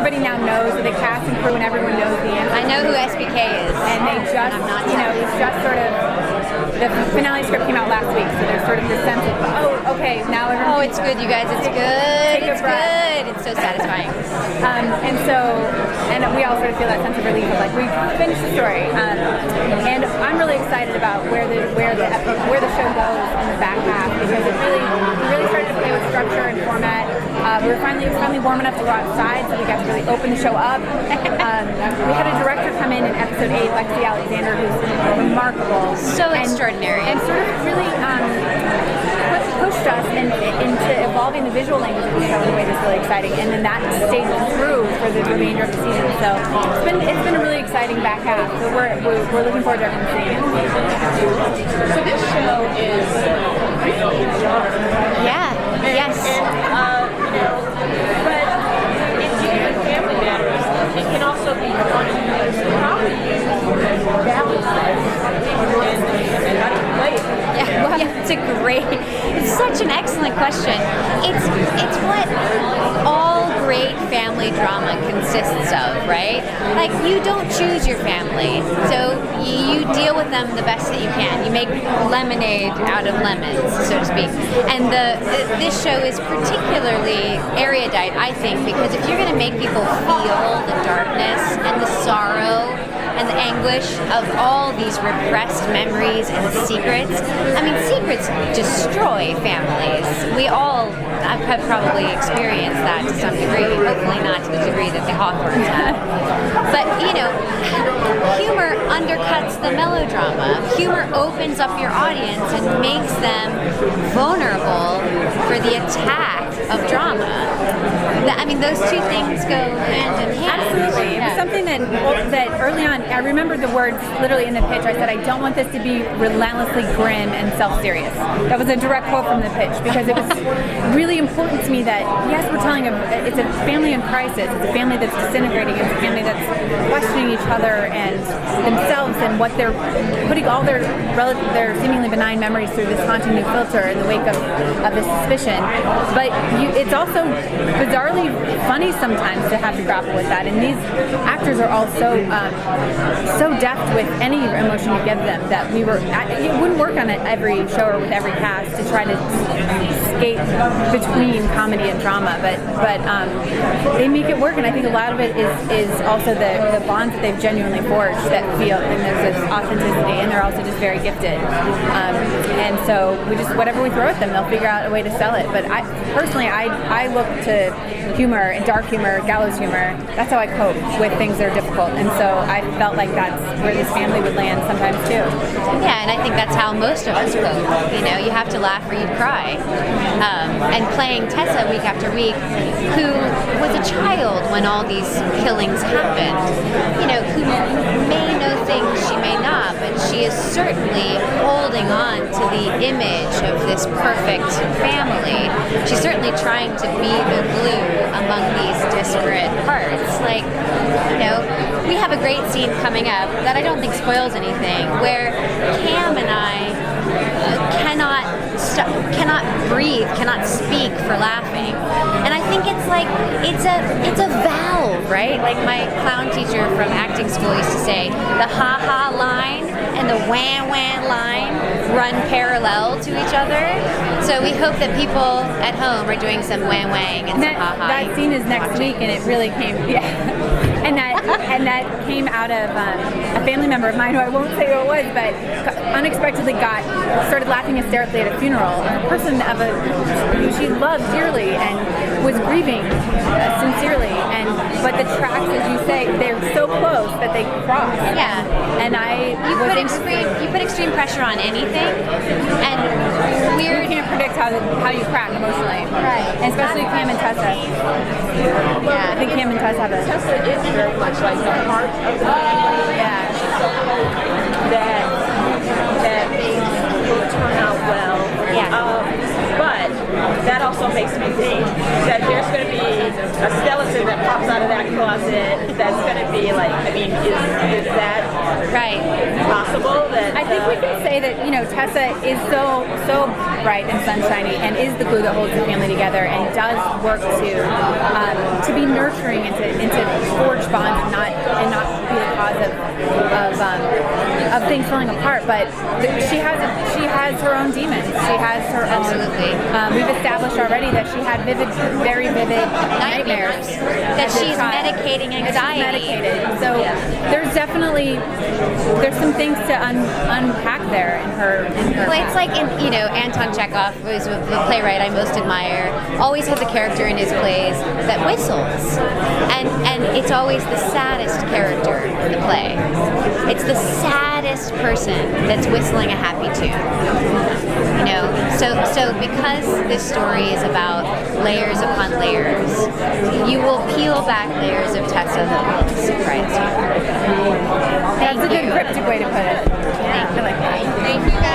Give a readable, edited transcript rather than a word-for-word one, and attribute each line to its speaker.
Speaker 1: everybody now knows, the cast and crew and everyone knows the answer.
Speaker 2: I know who SBK is.
Speaker 1: And they just, it's just sort of, the finale script came out last week, so there's sort of this sense of, oh, okay, now everyone.
Speaker 2: Oh, it's good, you guys. It's good. It's good. It's so satisfying.
Speaker 1: And we all sort of feel that sense of relief of like, we finished the story. And I'm really excited about where the show goes in the back half, because we really started to play with structure and format. It was finally warm enough to go outside, so we got to really open the show up. We had a director come in episode 8, Lexi Alexander, who's remarkable.
Speaker 2: So extraordinary.
Speaker 1: And sort of really pushed us into evolving the visual language of the show in a way that's really exciting. And then that stayed through for the remainder of the season. So it's been a really exciting back half. So we're looking forward to everyone seeing it.
Speaker 3: So this show is really dark.
Speaker 2: Yeah. Yes.
Speaker 3: But in dealing with family matters, it can also be funny. How do you balance that? And how do you play it?
Speaker 2: It's such an excellent question. It's what all great family drama consists of, right? Like, you don't choose your family, so you deal with them the best that you can. You make lemonade out of lemons, so to speak. And this show is particularly erudite, I think, because if you're going to make people feel the darkness and the sorrow and the anguish of all these repressed memories and secrets. I mean, secrets destroy families. We all have probably experienced that to some degree, hopefully not to the degree that the Hawthorns have. But, humor undercuts the melodrama. Humor opens up your audience and makes them vulnerable for the attack of drama. Those two things go hand in hand.
Speaker 1: Absolutely.
Speaker 2: Yeah.
Speaker 1: It was something that early on, I remember the words literally in the pitch. I said, I don't want this to be relentlessly grim and self-serious. That was a direct quote from the pitch, because it was really important to me that, yes, we're telling it's a family in crisis. It's a family that's disintegrating. It's a family that's questioning each other and themselves and what they're putting all their seemingly benign memories through this haunting new filter in the wake of this suspicion. But it's also bizarrely funny sometimes to have to grapple with that. And these actors are all so deft with any emotion you give them that it wouldn't work on every show or with every cast to try to skate between comedy and drama. But they make it work, and I think a lot of it is also the bonds that they've genuinely forged that feel, and there's this authenticity, and they're also just very gifted. And so whatever we throw at them, they'll figure out a way to sell it. But I look to humor and dark humor, gallows humor. That's how I cope with things that are difficult. And so I felt like that's where this family would land sometimes too.
Speaker 2: Yeah, and I think that's how most of us cope. You have to laugh or you cry. And playing Tessa week after week, who was a child when all these killings happened, who may know things she may not, but she is certainly holding on to the image of this perfect family. She's certainly trying to be the glue among these disparate parts. We have a great scene coming up that I don't think spoils anything, where Cam and I cannot breathe, cannot speak for laughing. And I think it's a valve, right? Like my clown teacher from acting school used to say, the ha-ha line and the wah-wah line run parallel to each other. So we hope that people at home are doing some wah-wahing and some ha-ha.
Speaker 1: That scene is next week, and it really came, And that came out of a family member of mine, who I won't say who it was, but unexpectedly started laughing hysterically at a funeral of a person who she loved dearly and was grieving sincerely. But the tracks, as you say, they're so close that they cross.
Speaker 2: Yeah.
Speaker 1: And
Speaker 2: you put extreme pressure on anything, and
Speaker 1: you can't predict how you crack emotionally.
Speaker 2: Right.
Speaker 1: And especially Cam and Tessa.
Speaker 2: Yeah.
Speaker 1: I think Cam and Tessa have a...
Speaker 3: Tessa is very much like the heart of the family.
Speaker 1: Yeah.
Speaker 3: That will turn out well.
Speaker 2: Yeah.
Speaker 3: But that also makes me think that there's going to be a skeleton that pops out of that closet that's going to be like, I mean, is that
Speaker 2: Right.
Speaker 3: possible? That
Speaker 1: I think we can say that, you know, Tessa is so bright and sunshiny and is the glue that holds the family together and does work to be nurturing and to forge bonds and not be the cause of things falling apart. But she has her own demons. She has her
Speaker 2: Absolutely.
Speaker 1: own. We've established already that she had very vivid nightmares.
Speaker 2: That
Speaker 1: as a
Speaker 2: she's
Speaker 1: child.
Speaker 2: medicating
Speaker 1: That she's
Speaker 2: anxiety.
Speaker 1: medicated. So there's definitely some things to unpack there in her.
Speaker 2: Well, it's like, Anton Chekhov was the playwright I most admire, always has a character in his plays that whistles. And it's always the saddest character in the play. It's the saddest person that's whistling a happy tune. So because this story is about layers upon layers, you will peel back layers of Tessa that will surprise you.
Speaker 1: That's a good cryptic way to put it.
Speaker 2: Thank you.
Speaker 1: I like that.
Speaker 2: Thank you guys.